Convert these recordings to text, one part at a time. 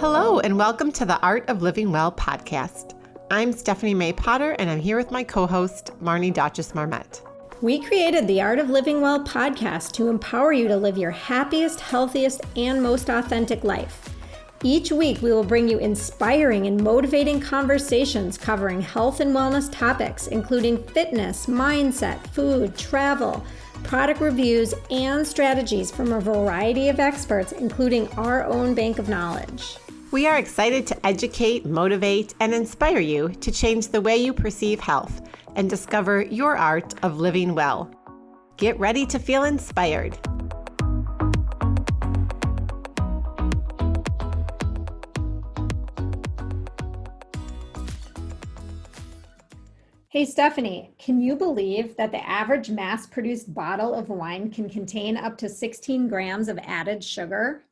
Hello, and welcome to the Art of Living Well podcast. I'm Stephanie May Potter, and I'm here with my co-host, Marnie Marmette. We created the Art of Living Well podcast to empower you to live your happiest, healthiest, and most authentic life. Each week, we will bring you inspiring and motivating conversations covering health and wellness topics, including fitness, mindset, food, travel, product reviews, and strategies from a variety of experts, including our own bank of knowledge. We are excited to educate, motivate, and inspire you to change the way you perceive health and discover your art of living well. Get ready to feel inspired. Hey Stephanie, can you believe that the average mass-produced bottle of wine can contain up to 16 grams of added sugar?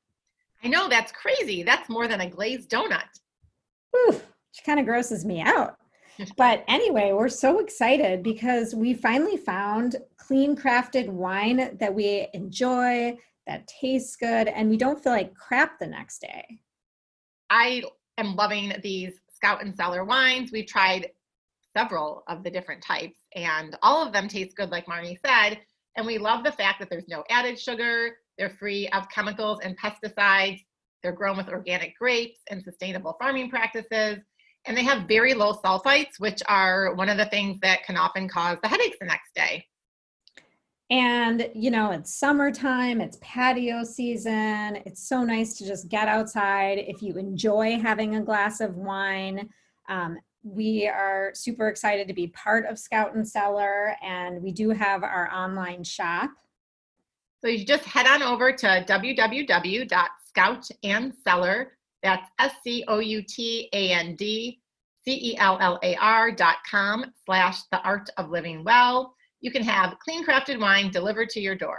I know, that's crazy. That's more than a glazed donut. Whew, which kind of grosses me out. But anyway, we're so excited because we finally found clean crafted wine that we enjoy, that tastes good, and we don't feel like crap the next day. I am loving these Scout and Cellar wines. We've tried several of the different types, and all of them taste good, like Marnie said. And we love the fact that there's no added sugar. They're free of chemicals and pesticides. They're grown with organic grapes and sustainable farming practices. And they have very low sulfites, which are one of the things that can often cause the headaches the next day. And, you know, it's summertime, it's patio season. It's so nice to just get outside. If you enjoy having a glass of wine, we are super excited to be part of Scout and Cellar, and we do have our online shop. So you just head on over to www.scoutandcellar, that's SCOUTANDCELLAR.com/theartoflivingwell. You can have clean crafted wine delivered to your door.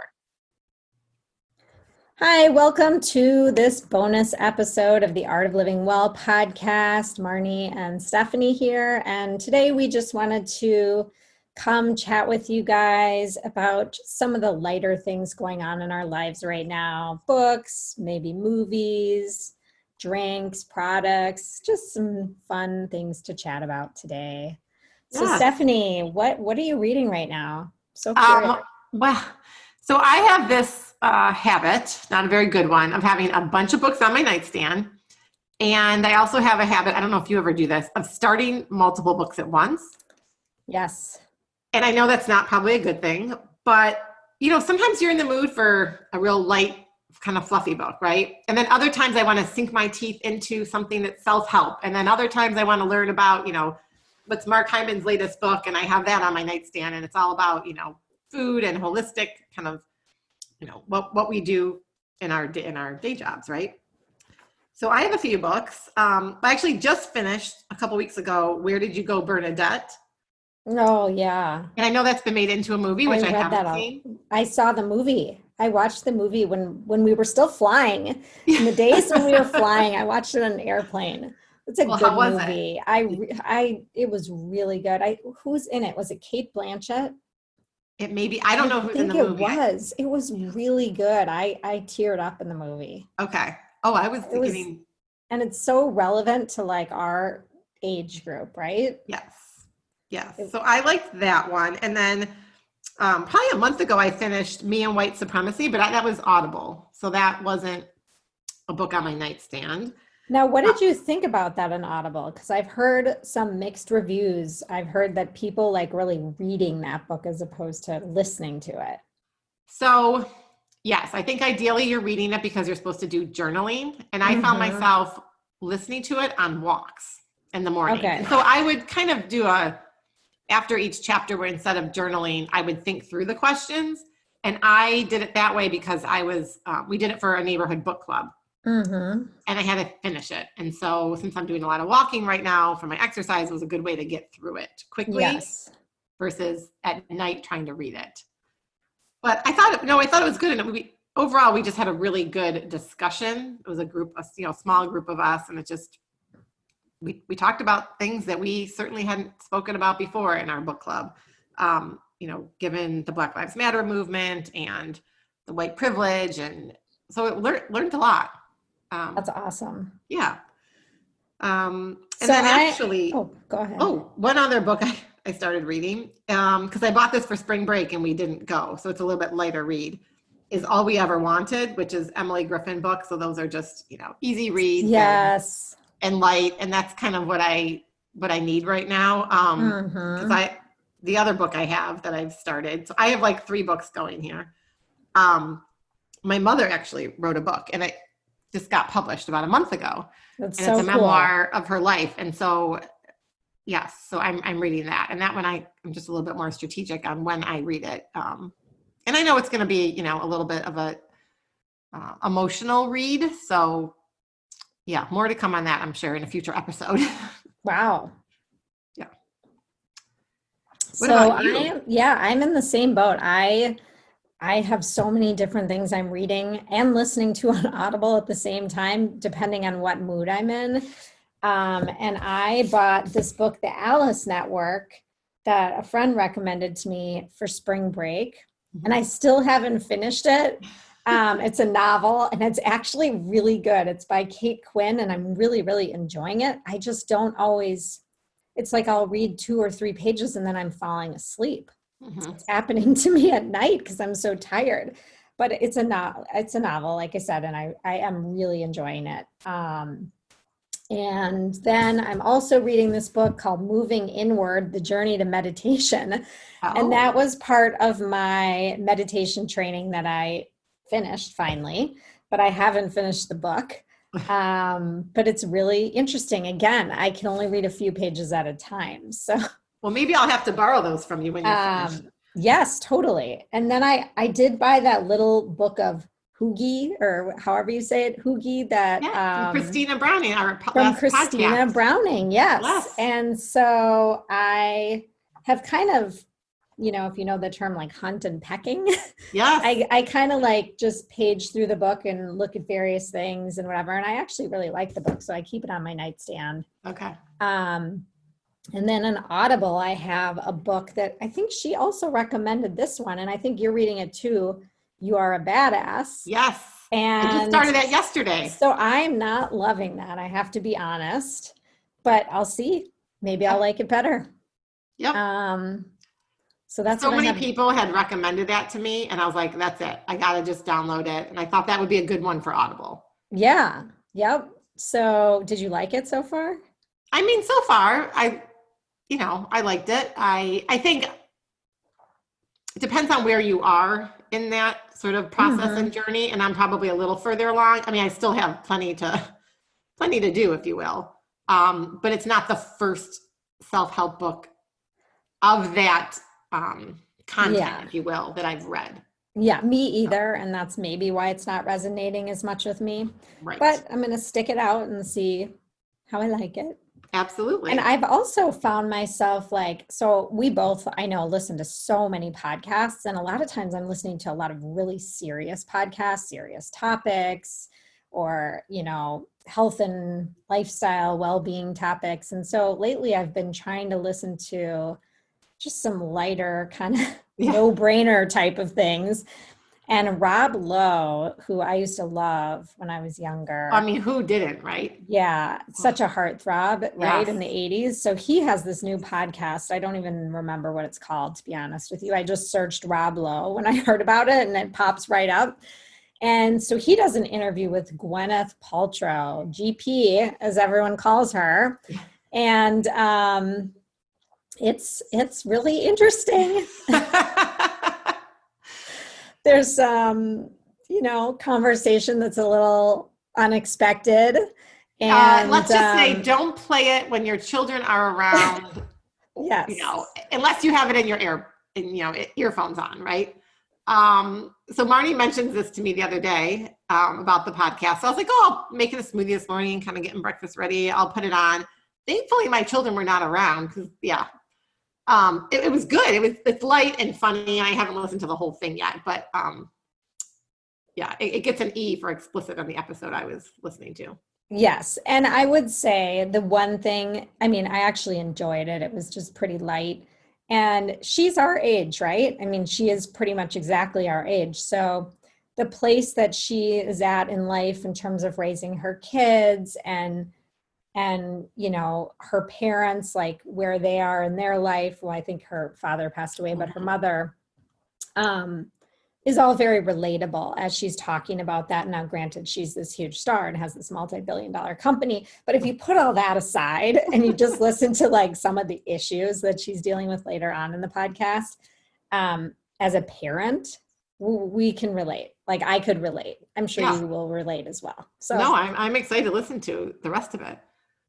Hi, welcome to this bonus episode of the Art of Living Well podcast. Marnie and Stephanie here, and today we just wanted to come chat with you guys about some of the lighter things going on in our lives right now. Books, maybe movies, drinks, products, just some fun things to chat about today. So Stephanie, what are you reading right now? So curious. So I have this habit, not a very good one, of having a bunch of books on my nightstand. And I also have a habit, I don't know if you ever do this, of starting multiple books at once. Yes. And I know that's not probably a good thing, but you know, sometimes you're in the mood for a real light, kind of fluffy book, right? And then other times I want to sink my teeth into something that's self-help. And then other times I want to learn about, you know, what's Mark Hyman's latest book, and I have that on my nightstand, and it's all about, you know, food and holistic kind of, you know, what we do in our day jobs, right? So I have a few books. I actually just finished a couple weeks ago, Where Did You Go Bernadette? Oh, yeah. And I know that's been made into a movie, which I haven't seen. I saw the movie. I watched the movie when we were still flying. In the days when we were flying, I watched it on an airplane. It's a good movie. It was really good. Who's in it? Was it Kate Blanchett? It may be. I don't know who's in the movie. It was really good. I teared up in the movie. Okay. Oh, I was thinking. And it's so relevant to like our age group, right? Yes. So I liked that one. And then probably a month ago, I finished Me and White Supremacy, but that was Audible. So that wasn't a book on my nightstand. Now, what did you think about that on Audible? Because I've heard some mixed reviews. I've heard that people like really reading that book as opposed to listening to it. So, yes, I think ideally you're reading it because you're supposed to do journaling. And I found myself listening to it on walks in the morning. Okay. So I would kind of do after each chapter where instead of journaling, I would think through the questions. And I did it that way because we did it for a neighborhood book club. And I had to finish it. And so since I'm doing a lot of walking right now for my exercise, it was a good way to get through it quickly versus at night trying to read it. But I thought it was good. And overall, we just had a really good discussion. It was a small group of us. And it just, we talked about things that we certainly hadn't spoken about before in our book club. Given the Black Lives Matter movement and the white privilege. And so it learned a lot. That's awesome. Yeah. And So then actually, oh, go ahead. Oh, one other book I started reading, because I bought this for spring break and we didn't go. So it's a little bit lighter read, is All We Ever Wanted, which is Emily Griffin books. So those are just, easy reads. Yes. And light. And that's kind of what I need right now. Because the other book I have that I've started, so I have like 3 books going here. My mother actually wrote a book and it just got published about a month ago. That's and so it's a cool. memoir of her life. And so, yes, so I'm reading that. And that one I'm just a little bit more strategic on when I read it. And I know it's going to be, a little bit of a emotional read. So yeah, more to come on that, I'm sure, in a future episode. Wow. Yeah. What about you? I'm in the same boat. I have so many different things I'm reading and listening to on Audible at the same time, depending on what mood I'm in. And I bought this book, The Alice Network, that a friend recommended to me for spring break. And I still haven't finished it. It's a novel and it's actually really good. It's by Kate Quinn and I'm really, really enjoying it. I just don't always, it's like I'll read 2 or 3 pages and then I'm falling asleep. It's happening to me at night because I'm so tired. But it's a novel, like I said, and I am really enjoying it. And then I'm also reading this book called Moving Inward, The Journey to Meditation. Oh. And that was part of my meditation training that I finished finally, but I haven't finished the book. But it's really interesting. Again, I can only read a few pages at a time. So, well, maybe I'll have to borrow those from you when you're finished. Yes, totally. And then I did buy that little book of Hygge, or however you say it, Hygge, that from Christina Browning, from Christina podcast. Browning, yes. And so I have kind of, if you know the term like hunt and pecking, yes, I kind of like just page through the book and look at various things and whatever. And I actually really like the book, so I keep it on my nightstand. Okay. And then on Audible, I have a book that I think she also recommended this one, and I think you're reading it too. You Are a Badass. Yes. And I just started that yesterday. So I'm not loving that. I have to be honest, but I'll see. Maybe I'll like it better. Yep. So that's so many people had recommended that to me, and I was like, "That's it. I gotta just download it." And I thought that would be a good one for Audible. Yeah. Yep. So, did you like it so far? I mean, so far, I liked it. I think it depends on where you are in that sort of process and journey, and I'm probably a little further along. I mean, I still have plenty to do, if you will. But it's not the first self-help book of that content, if you will, that I've read. Yeah, me either. And that's maybe why it's not resonating as much with me. Right. But I'm going to stick it out and see how I like it. Absolutely. And I've also found myself so we both, I know, listen to so many podcasts. And a lot of times I'm listening to a lot of really serious podcasts, serious topics, or, health and lifestyle, well-being topics. And so lately I've been trying to listen to just some lighter kind of no-brainer type of things. And Rob Lowe, who I used to love when I was younger. I mean, who didn't, right? Yeah, such a heartthrob, right, yes. in the 80s. So he has this new podcast. I don't even remember what it's called, to be honest with you. I just searched Rob Lowe when I heard about it, and it pops right up. And so he does an interview with Gwyneth Paltrow, GP, as everyone calls her. And it's really interesting. There's conversation that's a little unexpected. And let's just say, don't play it when your children are around. Yes. Unless you have it in your earphones on, right? So Marnie mentions this to me the other day about the podcast. So I was like, I'll making a smoothie this morning, kind of getting breakfast ready. I'll put it on. Thankfully, my children were not around because, it was good. It's light and funny. I haven't listened to the whole thing yet, but it gets an E for explicit on the episode I was listening to. Yes. And I would say the one thing, I mean, I actually enjoyed it. It was just pretty light. And she's our age, right? I mean, she is pretty much exactly our age. So the place that she is at in life in terms of raising her kids and you know, her parents, like where they are in their life. Well, I think her father passed away, but her mother is all very relatable as she's talking about that. Now, granted, she's this huge star and has this multi-billion-dollar company, but if you put all that aside and you just listen to like some of the issues that she's dealing with later on in the podcast, as a parent, we can relate. Like I could relate. I'm sure you will relate as well. So no, I'm excited to listen to the rest of it.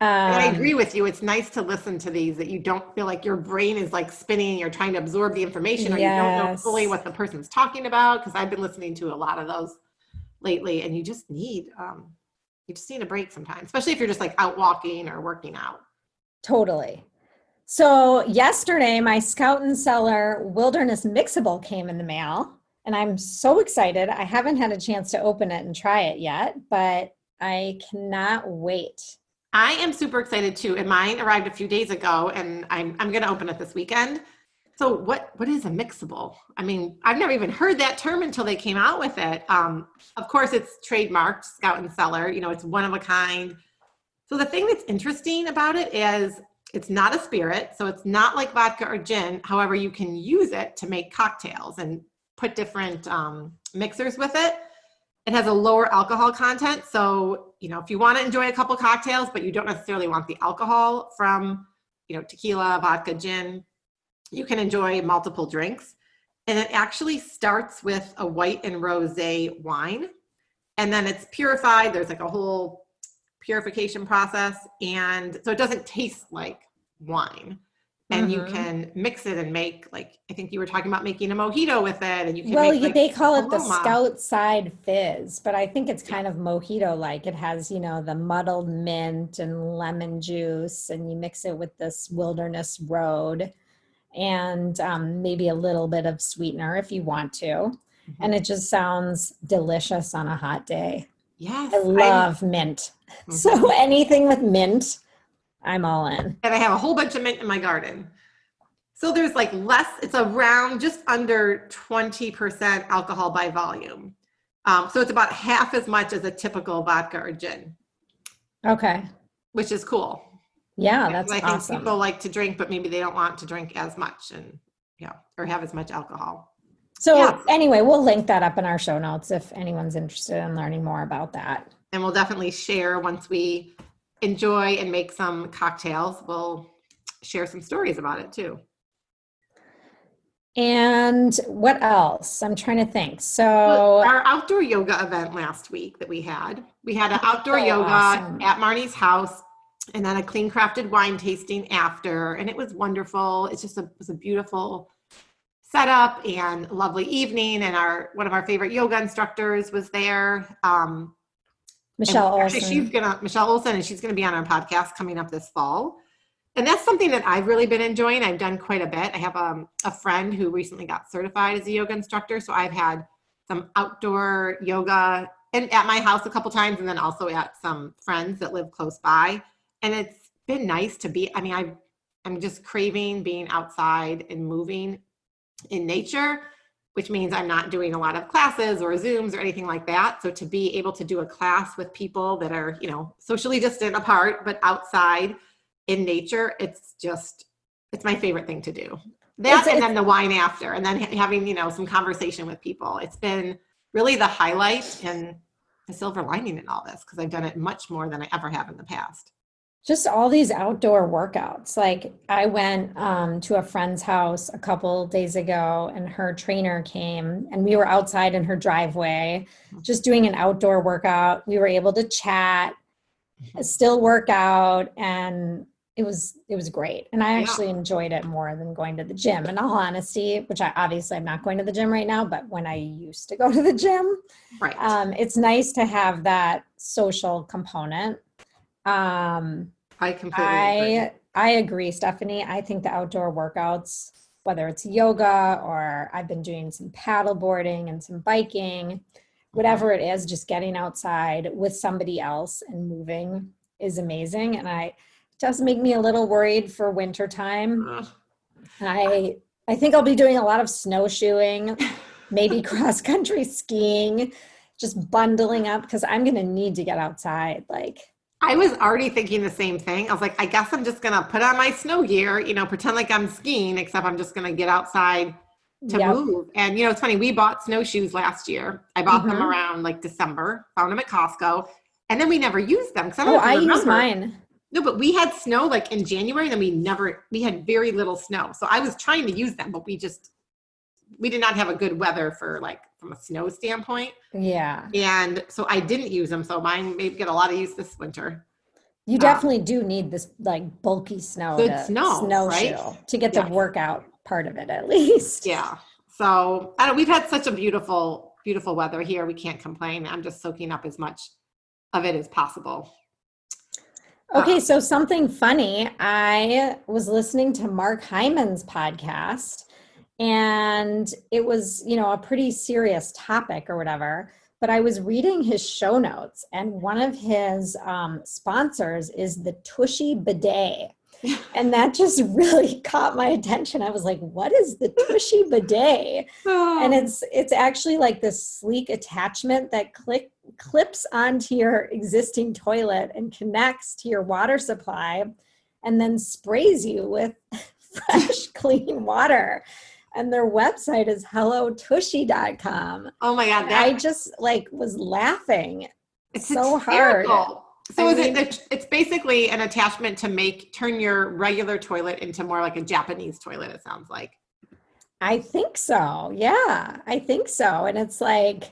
And I agree with you. It's nice to listen to these that you don't feel like your brain is like spinning. You're trying to absorb the information or you don't know fully what the person's talking about. Because I've been listening to a lot of those lately, and you just need a break sometimes, especially if you're just like out walking or working out. Totally. So yesterday, my Scout and Cellar Wilderness Mixable came in the mail, and I'm so excited. I haven't had a chance to open it and try it yet, but I cannot wait. I am super excited too. And mine arrived a few days ago, and I'm going to open it this weekend. So what is a mixable? I mean, I've never even heard that term until they came out with it. Of course, it's trademarked Scout and Cellar. You know, it's one of a kind. So the thing that's interesting about it is it's not a spirit. So it's not like vodka or gin. However, you can use it to make cocktails and put different mixers with it. It has a lower alcohol content. So, you know, if you want to enjoy a couple cocktails, but you don't necessarily want the alcohol from, you know, tequila, vodka, gin, you can enjoy multiple drinks. And it actually starts with a white and rosé wine. And then it's purified. There's like a whole purification process. And so it doesn't taste like wine. And you can mix it and make, like, I think you were talking about making a mojito with it. And you can make, like, they call it the Scout Side Fizz, but I think it's kind of mojito-like. It has, you know, the muddled mint and lemon juice, and you mix it with this Wilderness Road and maybe a little bit of sweetener if you want to. And it just sounds delicious on a hot day. Yes. I love mint. So anything with mint, I'm all in. And I have a whole bunch of mint in my garden. So there's like it's around just under 20% alcohol by volume. So it's about half as much as a typical vodka or gin. Okay. Which is cool. Yeah, that's awesome. I think people like to drink, but maybe they don't want to drink as much or have as much alcohol. So anyway, we'll link that up in our show notes if anyone's interested in learning more about that. And we'll definitely share once we enjoy and make some cocktails. We'll share some stories about it too. And what else? I'm trying to think. So our outdoor yoga event last week that we had an outdoor yoga at Marnie's house and then a clean crafted wine tasting after. And it was wonderful. It was a beautiful setup and lovely evening. And one of our favorite yoga instructors was there. Michelle Olson. Michelle Olson, and she's going to be on our podcast coming up this fall. And that's something that I've really been enjoying. I've done quite a bit. I have a friend who recently got certified as a yoga instructor. So I've had some outdoor yoga at my house a couple times, and then also at some friends that live close by. And it's been nice to be, I'm just craving being outside and moving in nature, which means I'm not doing a lot of classes or Zooms or anything like that. So to be able to do a class with people that are, you know, socially distant apart, but outside in nature, it's my favorite thing to do. And then the wine after, and then having, you know, some conversation with people. It's been really the highlight and the silver lining in all this, because I've done it much more than I ever have in the past. Just all these outdoor workouts. Like I went to a friend's house a couple days ago, and her trainer came, and we were outside in her driveway just doing an outdoor workout. We were able to chat, still work out, and it was great. And I actually enjoyed it more than going to the gym, in all honesty, which I'm not going to the gym right now, but when I used to go to the gym, it's nice to have that social component. I completely agree. I agree, Stephanie. I think the outdoor workouts, whether it's yoga or I've been doing some paddle boarding and some biking, whatever it is, just getting outside with somebody else and moving is amazing. And it does make me a little worried for winter time. I think I'll be doing a lot of snowshoeing maybe cross-country skiing, just bundling up because I'm going to need to get outside. Like, I was already thinking the same thing. I was like, I guess I'm just going to put on my snow gear, pretend like I'm skiing, except I'm just going to get outside to move. And, it's funny. We bought snowshoes last year. I bought them around like December, found them at Costco, and then we never used them. I used mine. No, but we had snow like in January, and then we had very little snow. So I was trying to use them, but we did not have a good weather for like from a snow standpoint. Yeah. And so I didn't use them. So mine may get a lot of use this winter. You definitely do need this like bulky snow snowshoe right? to get the workout part of it at least. Yeah. So we've had such a beautiful, beautiful weather here. We can't complain. I'm just soaking up as much of it as possible. Okay, so something funny. I was listening to Mark Hyman's podcast, and it was, a pretty serious topic or whatever, but I was reading his show notes, and one of his sponsors is the Tushy Bidet. And that just really caught my attention. I was like, what is the Tushy Bidet? And it's actually like this sleek attachment that clips onto your existing toilet and connects to your water supply and then sprays you with fresh, clean water. And their website is hellotushy.com. Oh my God. I just was laughing. It's so hard. So it's basically an attachment to turn your regular toilet into more like a Japanese toilet, it sounds like. I think so. Yeah, I think so. And it's like,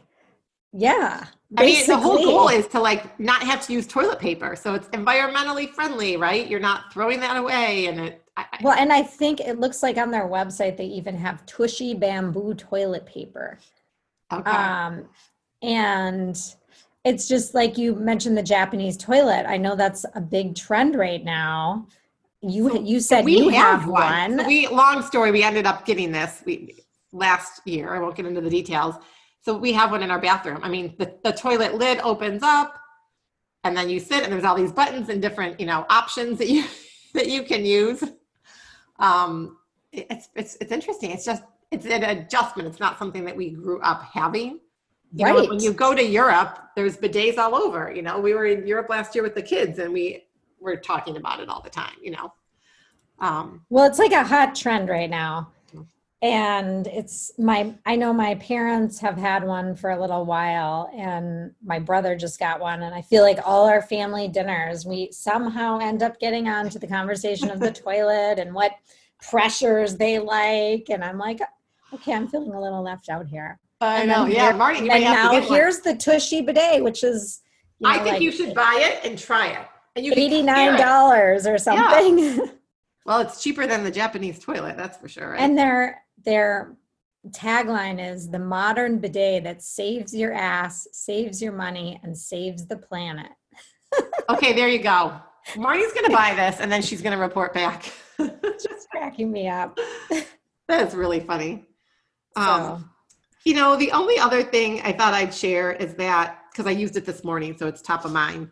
yeah. I mean, the whole goal is to not have to use toilet paper. So it's environmentally friendly, right? You're not throwing that away. And and I think it looks like on their website, they even have Tushy bamboo toilet paper. Okay. And it's just like you mentioned the Japanese toilet. I know that's a big trend right now. You said you have one. So long story, we ended up getting this last year. I won't get into the details. So we have one in our bathroom. I mean, the toilet lid opens up and then you sit and there's all these buttons and different, options that you can use. It's interesting. It's an adjustment. It's not something that we grew up having. You know, when you go to Europe, there's bidets all over. We were in Europe last year with the kids and we were talking about it all the time, Well, it's like a hot trend right now. And I know my parents have had one for a little while and my brother just got one. And I feel like all our family dinners, we somehow end up getting onto the conversation of the toilet and what pressures they like. And I'm like, okay, I'm feeling a little left out here. I know. Yeah, Marty. And now here's the Tushy Bidet, which is, I think you should buy it and try it. And you $89 or something. Yeah. Well, it's cheaper than the Japanese toilet, that's for sure. Right? And their tagline is the modern bidet that saves your ass, saves your money, and saves the planet. Okay, there you go. Marnie's going to buy this, and then she's going to report back. Just cracking me up. That is really funny. So. The only other thing I thought I'd share is that, because I used it this morning, so it's top of mind,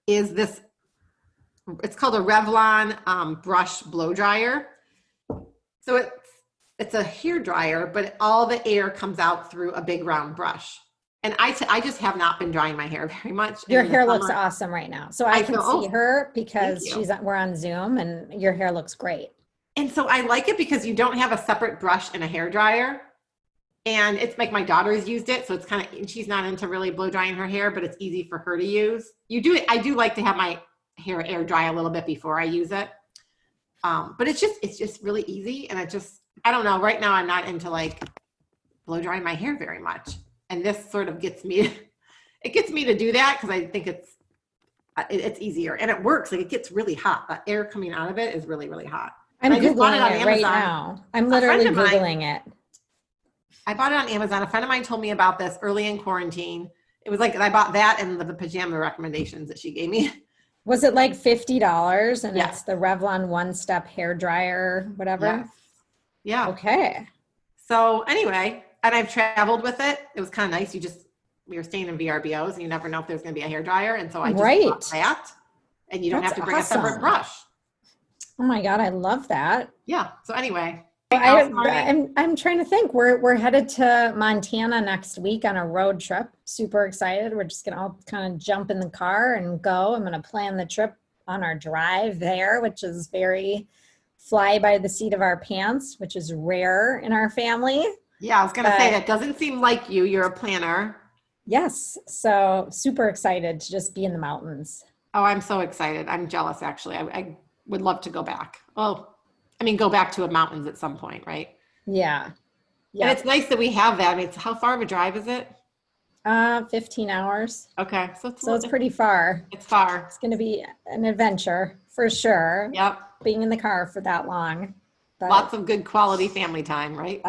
is this, it's called a Revlon brush blow dryer. So it's a hair dryer, but all the air comes out through a big round brush. And I just have not been drying my hair very much. Your hair looks awesome right now. So I can see her because we're on Zoom and your hair looks great. And so I like it because you don't have a separate brush and a hair dryer. And it's like my daughter's used it. So it's she's not into really blow drying her hair, but it's easy for her to use. I do like to have my hair air dry a little bit before I use it. But it's just really easy. And I don't know, right now I'm not into blow drying my hair very much. And this sort of gets me to do that because I think it's easier and it works. It gets really hot. The air coming out of it is really, really hot. I'm Googling it right now. I'm literally Googling it. I bought it on Amazon. A friend of mine told me about this early in quarantine. It was I bought that and the pajama recommendations that she gave me. Was it $50? And it's the Revlon one-step hair dryer, whatever? Yes. Yeah. Okay. So anyway, and I've traveled with it. It was kind of nice. We were staying in VRBOs and you never know if there's going to be a hair dryer. And so I just bought that and you don't have to bring a separate brush. Oh my God. I love that. Yeah. So anyway, I'm trying to think. We're headed to Montana next week on a road trip. Super excited. We're just gonna all kind of jump in the car and go. I'm gonna plan the trip on our drive there, which is very fly by the seat of our pants, which is rare in our family. Yeah, I was gonna say that doesn't seem like you. You're a planner. Yes, so super excited to just be in the mountains. Oh, I'm so excited. I'm jealous, actually. I would love to go back. Well, I mean, go back to a mountains at some point, right? Yeah. And it's nice that we have that. I mean, how far of a drive is it? 15 hours. Okay. So it's pretty far. It's far. It's going to be an adventure for sure. Yep. Being in the car for that long. But, lots of good quality family time, right?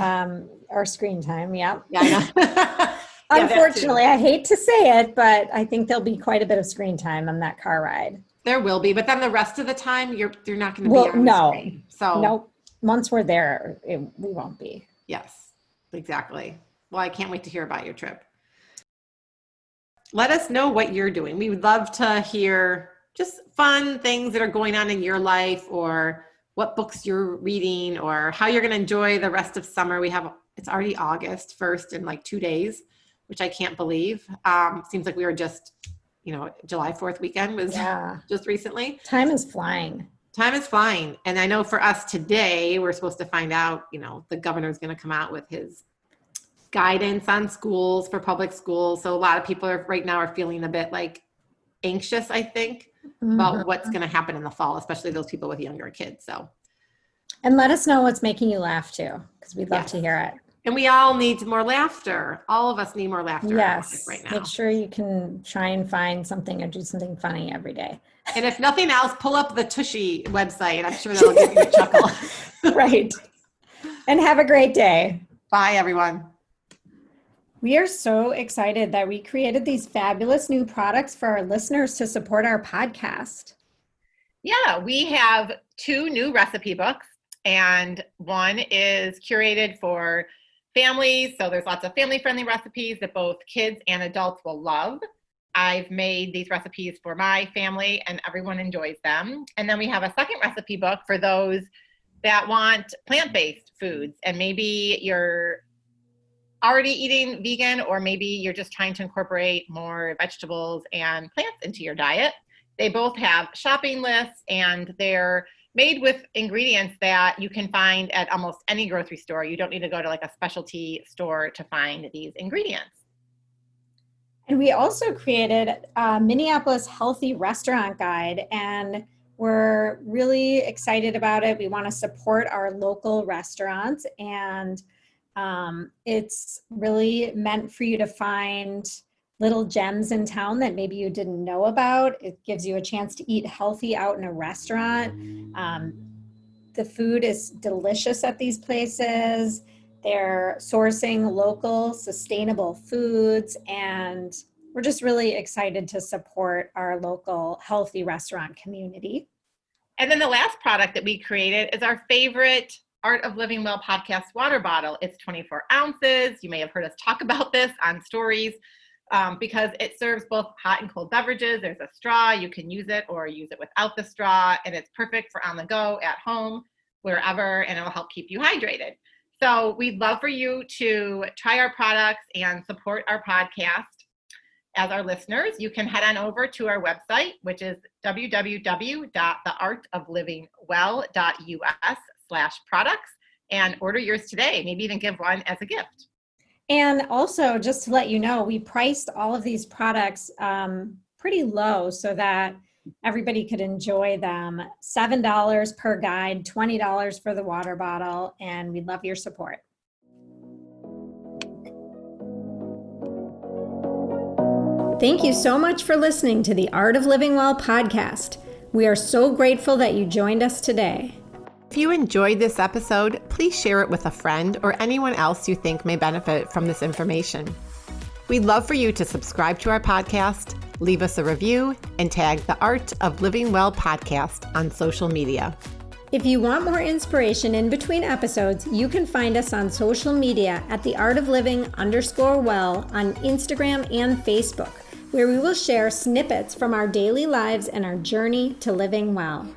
Or screen time. Yep. Yeah, I know. Unfortunately, I hate to say it, but I think there'll be quite a bit of screen time on that car ride. There will be, but then the rest of the time you're not going to be on the screen. So nope. Once we're there, we won't be. Yes, exactly. Well, I can't wait to hear about your trip. Let us know what you're doing. We would love to hear just fun things that are going on in your life, or what books you're reading, or how you're going to enjoy the rest of summer. It's already August 1st in like 2 days, which I can't believe. Seems like we were just, July 4th weekend was just recently. Time is flying. Time is flying. And I know for us today, we're supposed to find out, the governor's going to come out with his guidance on schools for public schools. So a lot of people right now are feeling a bit like anxious, I think, about what's going to happen in the fall, especially those people with younger kids. So, and let us know what's making you laugh too, because we'd love to hear it. And we all need more laughter. All of us need more laughter yes. right now. Make sure you can try and find something or do something funny every day. And if nothing else, pull up the Tushy website. I'm sure that'll give you a chuckle. Right. And have a great day. Bye, everyone. We are so excited that we created these fabulous new products for our listeners to support our podcast. Yeah, we have 2 new recipe books, and one is curated for families. So there's lots of family-friendly recipes that both kids and adults will love. I've made these recipes for my family and everyone enjoys them. And then we have a second recipe book for those that want plant-based foods, and maybe you're already eating vegan, or maybe you're just trying to incorporate more vegetables and plants into your diet. They both have shopping lists, and they're made with ingredients that you can find at almost any grocery store. You don't need to go to like a specialty store to find these ingredients. And we also created a Minneapolis Healthy Restaurant Guide, and we're really excited about it. We want to support our local restaurants, and it's really meant for you to find little gems in town that maybe you didn't know about. It gives you a chance to eat healthy out in a restaurant. The food is delicious at these places. They're sourcing local, sustainable foods, and we're just really excited to support our local healthy restaurant community. And then the last product that we created is our favorite Art of Living Well podcast water bottle. It's 24 ounces. You may have heard us talk about this on stories because it serves both hot and cold beverages. There's a straw. You can use it or use it without the straw, and it's perfect for on the go, at home, wherever, and it'll help keep you hydrated. So we'd love for you to try our products and support our podcast. As our listeners, you can head on over to our website, which is www.theartoflivingwell.us/products, and order yours today. Maybe even give one as a gift. And also, just to let you know, we priced all of these products pretty low so that everybody could enjoy them. $7 per guide, $20 for the water bottle, and we'd love your support. Thank you so much for listening to the Art of Living Well podcast. We are so grateful that you joined us today. If you enjoyed this episode, please share it with a friend or anyone else you think may benefit from this information. We'd love for you to subscribe to our podcast, leave us a review, and tag the Art of Living Well podcast on social media. If you want more inspiration in between episodes, you can find us on social media at theartofliving_well on Instagram and Facebook, where we will share snippets from our daily lives and our journey to living well.